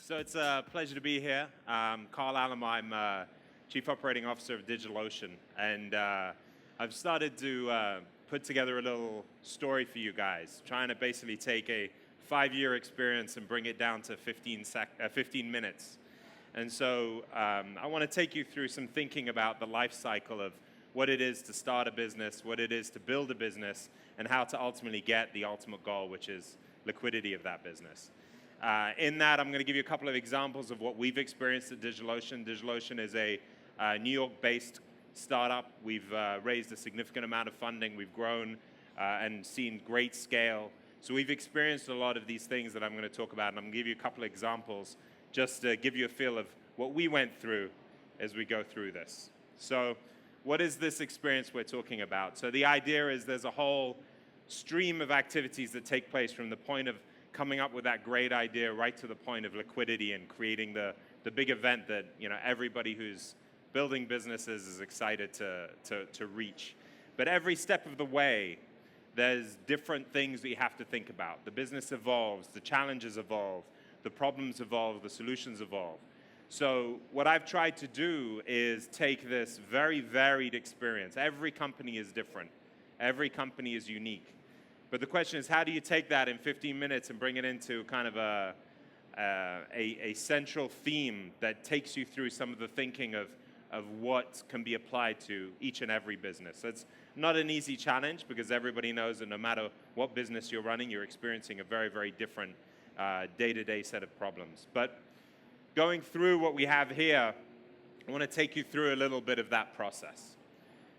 So it's a pleasure to be here. Karl Alomar, I'm Chief Operating Officer of DigitalOcean, and I've started to put together a little story for you guys, trying to basically take a 5-year experience and bring it down to 15 minutes. And so I want to take you through some thinking about the life cycle of what it is to start a business, what it is to build a business, and how to ultimately get the ultimate goal, which is liquidity of that business. In that, I'm going to give you a couple of examples of what we've experienced at DigitalOcean. DigitalOcean is a New York-based startup. We've raised a significant amount of funding. We've grown and seen great scale. So we've experienced a lot of these things that I'm going to talk about, and I'm going to give you a couple of examples just to give you a feel of what we went through as we go through this. So what is this experience we're talking about? So the idea is there's a whole stream of activities that take place from the point of coming up with that great idea right to the point of liquidity and creating the big event that everybody who's building businesses is excited to reach. But every step of the way, there's different things that you have to think about. The business evolves, the challenges evolve, the problems evolve, the solutions evolve. So what I've tried to do is take this very varied experience. Every company is different. Every company is unique. But the question is, how do you take that in 15 minutes and bring it into kind of a central theme that takes you through some of the thinking of what can be applied to each and every business? So it's not an easy challenge because everybody knows that no matter what business you're running, you're experiencing a very, very different day-to-day set of problems. But going through what we have here, I want to take you through a little bit of that process.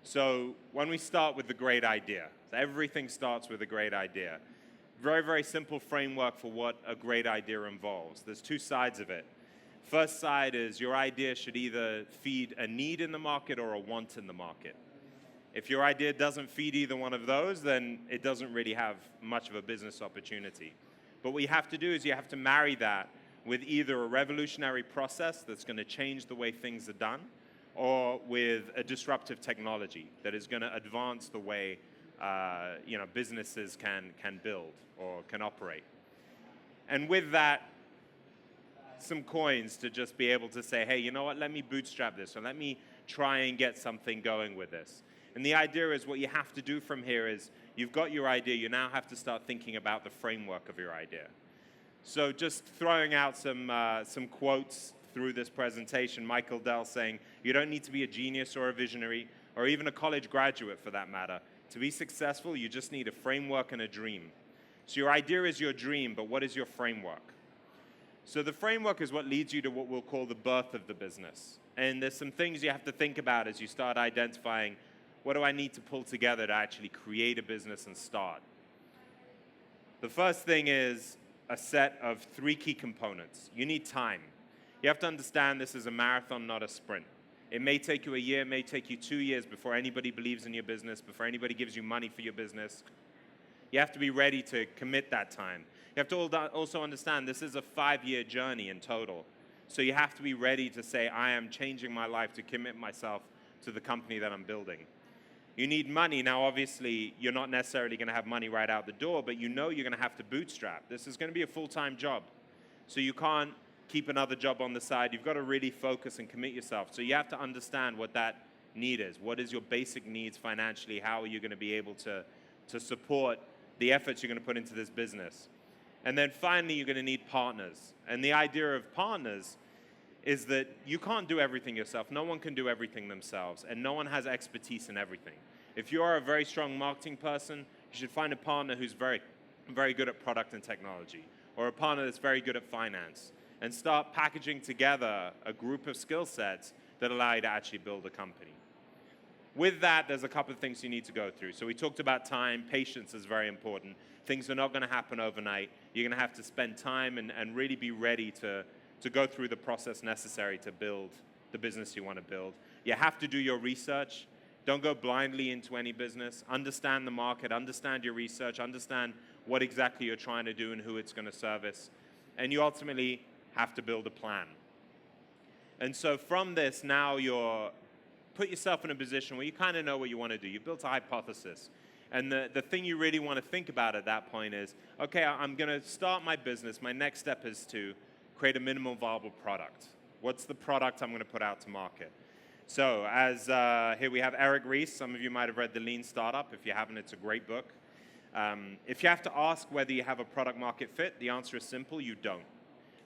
So when we start with the great idea, so everything starts with a great idea. Very, very simple framework for what a great idea involves. There's two sides of it. First side is your idea should either feed a need in the market or a want in the market. If your idea doesn't feed either one of those, then it doesn't really have much of a business opportunity. But what you have to do is you have to marry that with either a revolutionary process that's going to change the way things are done, or with a disruptive technology that is going to advance the way businesses can build or can operate. And with that, some coins to just be able to say, hey, you know what, let me bootstrap this, or let me try and get something going with this. And the idea is what you have to do from here is you've got your idea, you now have to start thinking about the framework of your idea. So just throwing out some quotes through this presentation, Michael Dell saying, you don't need to be a genius or a visionary, or even a college graduate for that matter. To be successful, you just need a framework and a dream. So your idea is your dream, but what is your framework? So the framework is what leads you to what we'll call the birth of the business. And there's some things you have to think about as you start identifying, what do I need to pull together to actually create a business and start? The first thing is a set of 3 key components. You need time. You have to understand this is a marathon, not a sprint. It may take you a year, it may take you 2 years before anybody believes in your business, before anybody gives you money for your business. You have to be ready to commit that time. You have to also understand this is a 5-year journey in total. So you have to be ready to say, I am changing my life to commit myself to the company that I'm building. You need money. Now, obviously, you're not necessarily going to have money right out the door, but you know you're going to have to bootstrap. This is going to be a full-time job. So you can't keep another job on the side. You've got to really focus and commit yourself. So you have to understand what that need is. What is your basic needs financially? How are you going to be able to support the efforts you're going to put into this business? And then finally, you're going to need partners. And the idea of partners is that you can't do everything yourself. No one can do everything themselves, and no one has expertise in everything. If you are a very strong marketing person, you should find a partner who's very, very good at product and technology, or a partner that's very good at finance, and start packaging together a group of skill sets that allow you to actually build a company. With that, there's a couple of things you need to go through. So we talked about time. Patience is very important. Things are not going to happen overnight. You're going to have to spend time and really be ready to go through the process necessary to build the business you want to build. You have to do your research. Don't go blindly into any business. Understand the market, understand your research, understand what exactly you're trying to do and who it's going to service. And you ultimately have to build a plan. And so from this, now put yourself in a position where you kind of know what you want to do. You built a hypothesis. And the thing you really want to think about at that point is, okay, I'm going to start my business. My next step is to create a minimum viable product. What's the product I'm going to put out to market? So as here we have Eric Ries. Some of you might have read The Lean Startup. If you haven't, it's a great book. If you have to ask whether you have a product market fit, the answer is simple, you don't.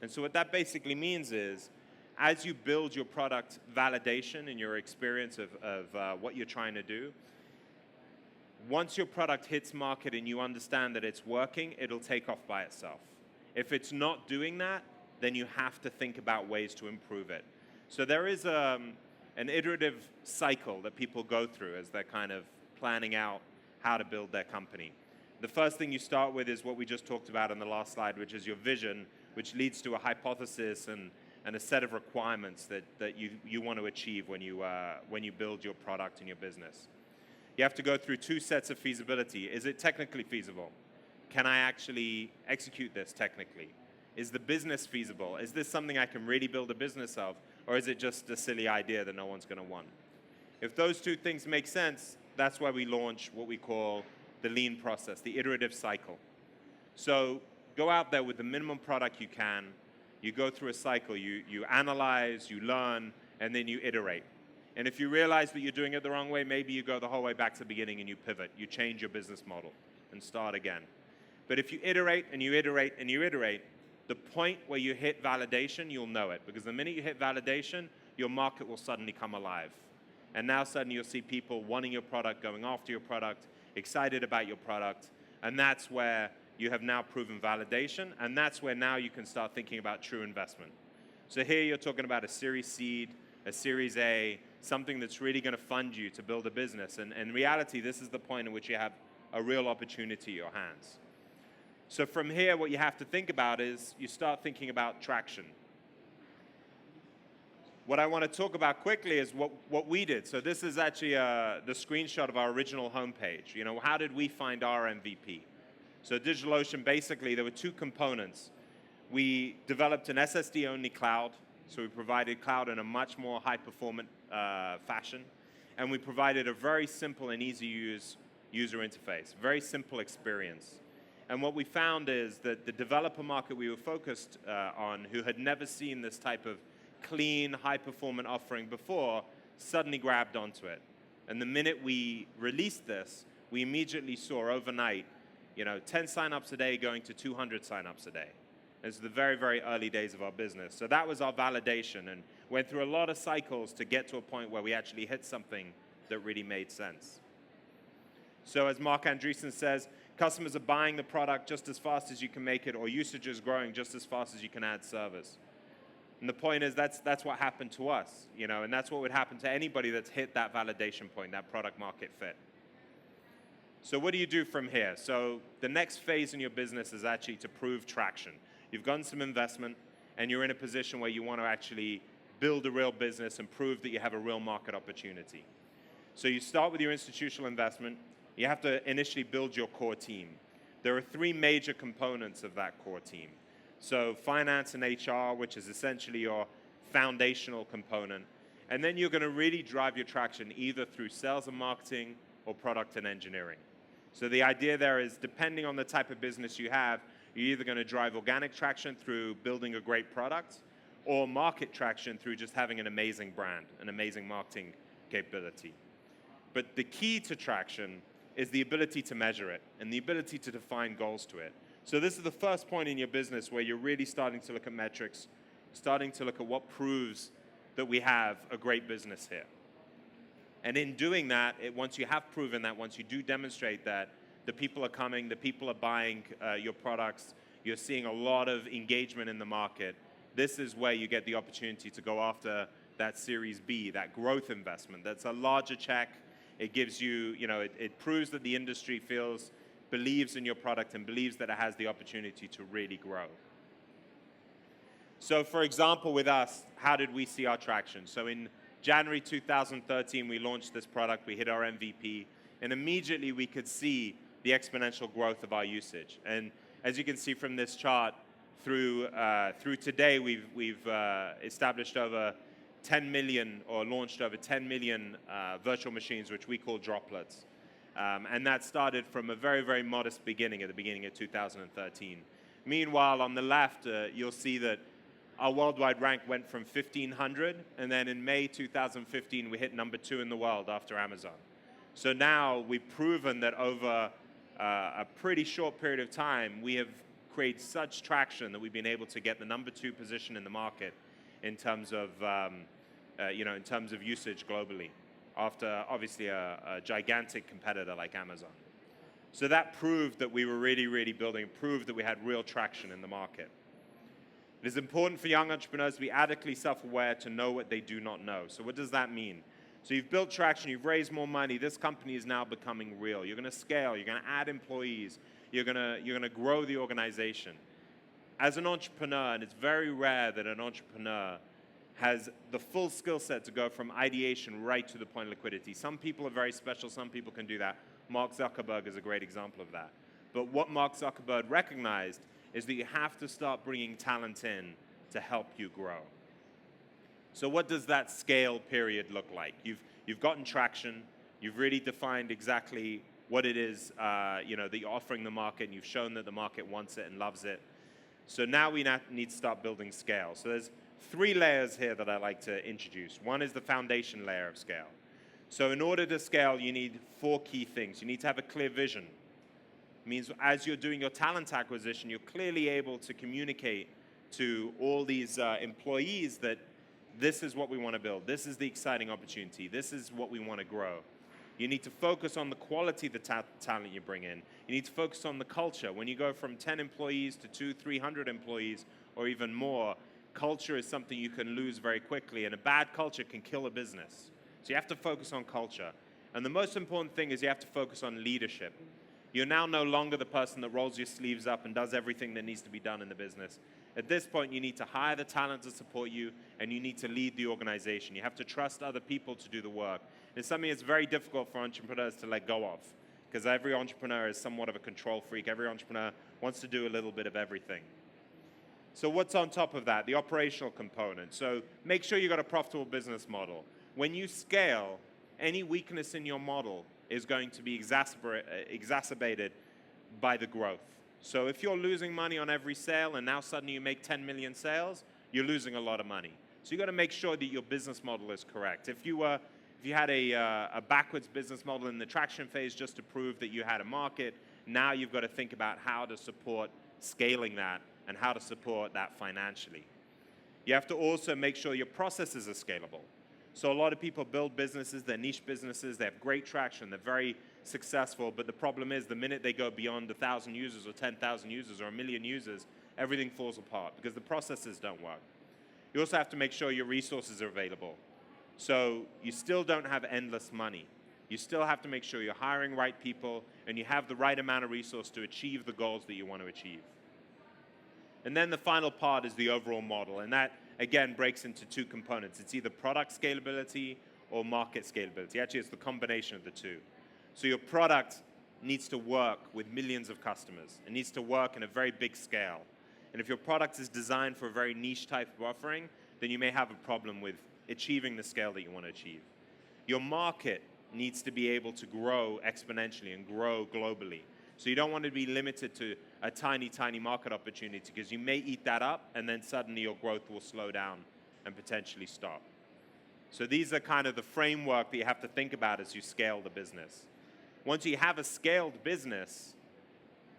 And so what that basically means is, as you build your product validation and your experience of what you're trying to do, once your product hits market and you understand that it's working, it'll take off by itself. If it's not doing that, then you have to think about ways to improve it. So there is an iterative cycle that people go through as they're kind of planning out how to build their company. The first thing you start with is what we just talked about on the last slide, which is your vision, which leads to a hypothesis and a set of requirements that you want to achieve when you build your product and your business. You have to go through two sets of feasibility. Is it technically feasible? Can I actually execute this technically? Is the business feasible? Is this something I can really build a business of? Or is it just a silly idea that no one's going to want? If those two things make sense, that's why we launch what we call the lean process, the iterative cycle. So go out there with the minimum product you can. You go through a cycle. You analyze, you learn, and then you iterate. And if you realize that you're doing it the wrong way, maybe you go the whole way back to the beginning and you pivot. You change your business model and start again. But if you iterate and you iterate and you iterate, the point where you hit validation, you'll know it. Because the minute you hit validation, your market will suddenly come alive. And now suddenly you'll see people wanting your product, going after your product, excited about your product. And that's where you have now proven validation. And that's where now you can start thinking about true investment. So here you're talking about a Series Seed, a Series A, something that's really going to fund you to build a business. And in reality, this is the point in which you have a real opportunity in your hands. So from here, what you have to think about is you start thinking about traction. What I want to talk about quickly is what we did. So this is actually the screenshot of our original homepage. You know, how did we find our MVP? So DigitalOcean, basically, there were two components. We developed an SSD-only cloud. So we provided cloud in a much more high-performant fashion. And we provided a very simple and easy-to-use user interface, very simple experience. And what we found is that the developer market we were focused on, who had never seen this type of clean, high-performant offering before, suddenly grabbed onto it. And the minute we released this, we immediately saw overnight, 10 signups a day going to 200 signups a day. It's the very, very early days of our business. So that was our validation, and went through a lot of cycles to get to a point where we actually hit something that really made sense. So as Mark Andreessen says, customers are buying the product just as fast as you can make it, or usage is growing just as fast as you can add servers. And the point is that's what happened to us, and that's what would happen to anybody that's hit that validation point, that product market fit. So what do you do from here? So the next phase in your business is actually to prove traction. You've gotten some investment, and you're in a position where you want to actually build a real business and prove that you have a real market opportunity. So you start with your institutional investment. You have to initially build your core team. There are three major components of that core team. So finance and HR, which is essentially your foundational component. And then you're going to really drive your traction either through sales and marketing or product and engineering. So the idea there is, depending on the type of business you have, you're either going to drive organic traction through building a great product, or market traction through just having an amazing brand, an amazing marketing capability. But the key to traction is the ability to measure it and the ability to define goals to it. So this is the first point in your business where you're really starting to look at metrics, starting to look at what proves that we have a great business here. And in doing that, once you have proven that, once you do demonstrate that, the people are coming, the people are buying your products, you're seeing a lot of engagement in the market, this is where you get the opportunity to go after that Series B, that growth investment. That's a larger check. It gives you, it proves that the industry believes in your product and believes that it has the opportunity to really grow. So for example, with us, how did we see our traction? So in January 2013, we launched this product, we hit our MVP, and immediately we could see the exponential growth of our usage. And as you can see from this chart, through today, we've established over 10 million, or launched over 10 million virtual machines, which we call droplets. And that started from a very, very modest beginning at the beginning of 2013. Meanwhile, on the left, you'll see that our worldwide rank went from 1,500, and then in May 2015, we hit number 2 in the world after Amazon. So now we've proven that over a pretty short period of time, we have created such traction that we've been able to get the number 2 position in the market in terms of, in terms of usage globally, after obviously a gigantic competitor like Amazon. So that proved that we were really, really building, proved that we had real traction in the market. It is important for young entrepreneurs to be adequately self-aware to know what they do not know. So what does that mean? So you've built traction, you've raised more money, this company is now becoming real. You're going to scale, you're going to add employees, you're going to grow the organization. As an entrepreneur, and it's very rare that an entrepreneur has the full skill set to go from ideation right to the point of liquidity. Some people are very special, some people can do that. Mark Zuckerberg is a great example of that. But what Mark Zuckerberg recognized is that you have to start bringing talent in to help you grow. So what does that scale period look like? You've gotten traction, you've really defined exactly what it is that you're offering the market, and you've shown that the market wants it and loves it. So now we need to start building scale. So there's 3 layers here that I like to introduce. One is the foundation layer of scale. So in order to scale, you need 4 key things. You need to have a clear vision. It means as you're doing your talent acquisition, you're clearly able to communicate to all these employees that this is what we want to build. This is the exciting opportunity. This is what we want to grow. You need to focus on the quality of the talent you bring in. You need to focus on the culture. When you go from 10 employees to 200, 300 employees, or even more, culture is something you can lose very quickly, and a bad culture can kill a business. So you have to focus on culture. And the most important thing is you have to focus on leadership. You're now no longer the person that rolls your sleeves up and does everything that needs to be done in the business. At this point, you need to hire the talent to support you, and you need to lead the organization. You have to trust other people to do the work. It's something that's very difficult for entrepreneurs to let go of, because every entrepreneur is somewhat of a control freak. Every entrepreneur wants to do a little bit of everything. So what's on top of that? The operational component. So make sure you've got a profitable business model. When you scale, any weakness in your model is going to be exacerbated by the growth. So if you're losing money on every sale and now suddenly you make 10 million sales, you're losing a lot of money. So you've got to make sure that your business model is correct. If you had a backwards business model in the traction phase just to prove that you had a market, now you've got to think about how to support scaling that and how to support that financially. You have to also make sure your processes are scalable. So a lot of people build businesses, they're niche businesses, they have great traction, they're very successful, but the problem is the minute they go beyond 1,000 users or 10,000 users or 1 million users, everything falls apart because the processes don't work. You also have to make sure your resources are available. So you still don't have endless money. You still have to make sure you're hiring right people and you have the right amount of resource to achieve the goals that you want to achieve. And then the final part is the overall model, and that again breaks into 2 components. It's either product scalability or market scalability. Actually, it's the combination of the 2. So your product needs to work with millions of customers. It needs to work in a very big scale. And if your product is designed for a very niche type of offering, then you may have a problem with achieving the scale that you want to achieve. Your market needs to be able to grow exponentially and grow globally. So you don't want to be limited to a tiny, tiny market opportunity because you may eat that up and then suddenly your growth will slow down and potentially stop. So these are kind of the framework that you have to think about as you scale the business. Once you have a scaled business,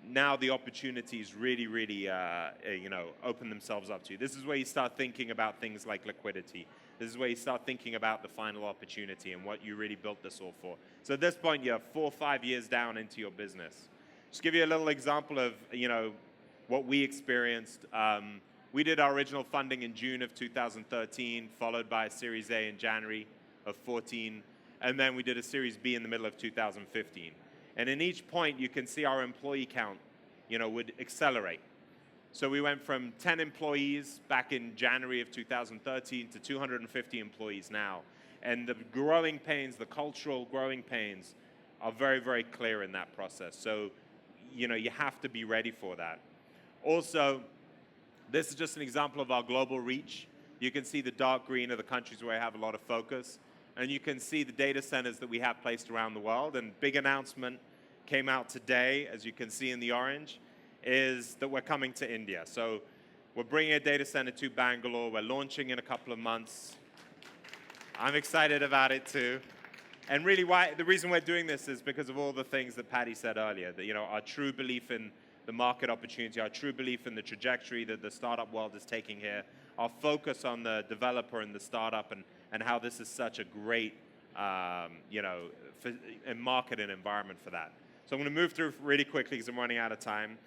now the opportunities really, really open themselves up to you. This is where you start thinking about things like liquidity. This is where you start thinking about the final opportunity and what you really built this all for. So at this point, you're 4 or 5 years down into your business. Just give you a little example of what we experienced. We did our original funding in June of 2013, followed by a Series A in January of 14, and then we did a Series B in the middle of 2015. And in each point, you can see our employee count, would accelerate. So we went from 10 employees back in January of 2013 to 250 employees now. And the growing pains, the cultural growing pains, are very, very clear in that process. So, you have to be ready for that. Also, this is just an example of our global reach. You can see the dark green are the countries where I have a lot of focus. And you can see the data centers that we have placed around the world. And big announcement came out today, as you can see in the orange, is that we're coming to India. So we're bringing a data center to Bangalore. We're launching in a couple of months. I'm excited about it too. And really the reason we're doing this is because of all the things that Patty said earlier, that our true belief in the market opportunity, our true belief in the trajectory that the startup world is taking here, our focus on the developer and the startup and how this is such a great market and environment for that. So I'm going to move through really quickly because I'm running out of time.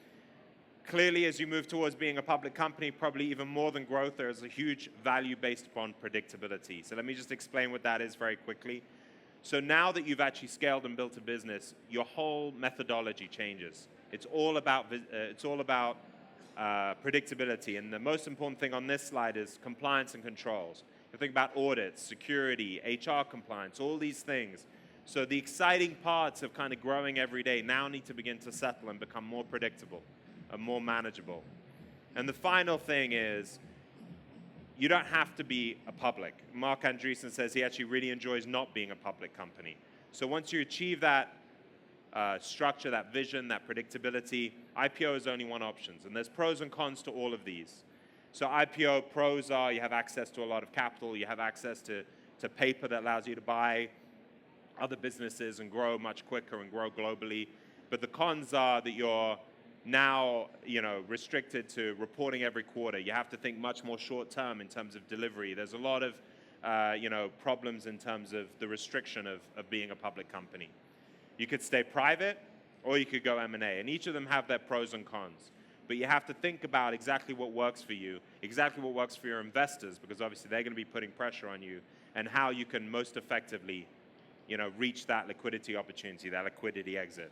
Clearly, as you move towards being a public company, probably even more than growth, there is a huge value based upon predictability. So let me just explain what that is very quickly. So now that you've actually scaled and built a business, your whole methodology changes. It's all about predictability. And the most important thing on this slide is compliance and controls. You think about audits, security, HR compliance, all these things. So the exciting parts of kind of growing every day now need to begin to settle and become more predictable and more manageable. And the final thing is, you don't have to be a public. Mark Andreessen says he actually really enjoys not being a public company. So once you achieve that structure, that vision, that predictability, IPO is only one option. And there's pros and cons to all of these. So IPO pros are you have access to a lot of capital, you have access to paper that allows you to buy other businesses and grow much quicker and grow globally. But the cons are that you're now restricted to reporting every quarter. You have to think much more short term in terms of delivery. There's a lot of problems in terms of the restriction of being a public company. You could stay private or you could go M&A, and each of them have their pros and cons. But you have to think about exactly what works for you, exactly what works for your investors, because obviously they're going to be putting pressure on you, and how you can most effectively reach that liquidity opportunity, that liquidity exit.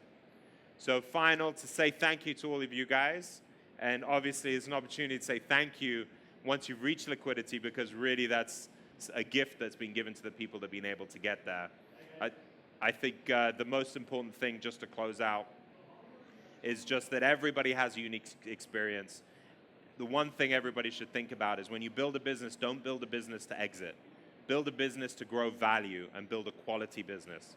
So final, to say thank you to all of you guys. And obviously it's an opportunity to say thank you once you've reached liquidity, because really that's a gift that's been given to the people that have been able to get there. I think the most important thing, just to close out, is just that everybody has a unique experience. The one thing everybody should think about is when you build a business, don't build a business to exit. Build a business to grow value and build a quality business.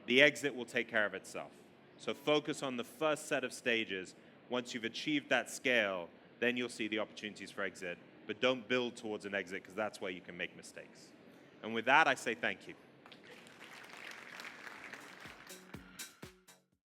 The exit will take care of itself. So focus on the first set of stages. Once you've achieved that scale, then you'll see the opportunities for exit. But don't build towards an exit, because that's where you can make mistakes. And with that, I say thank you.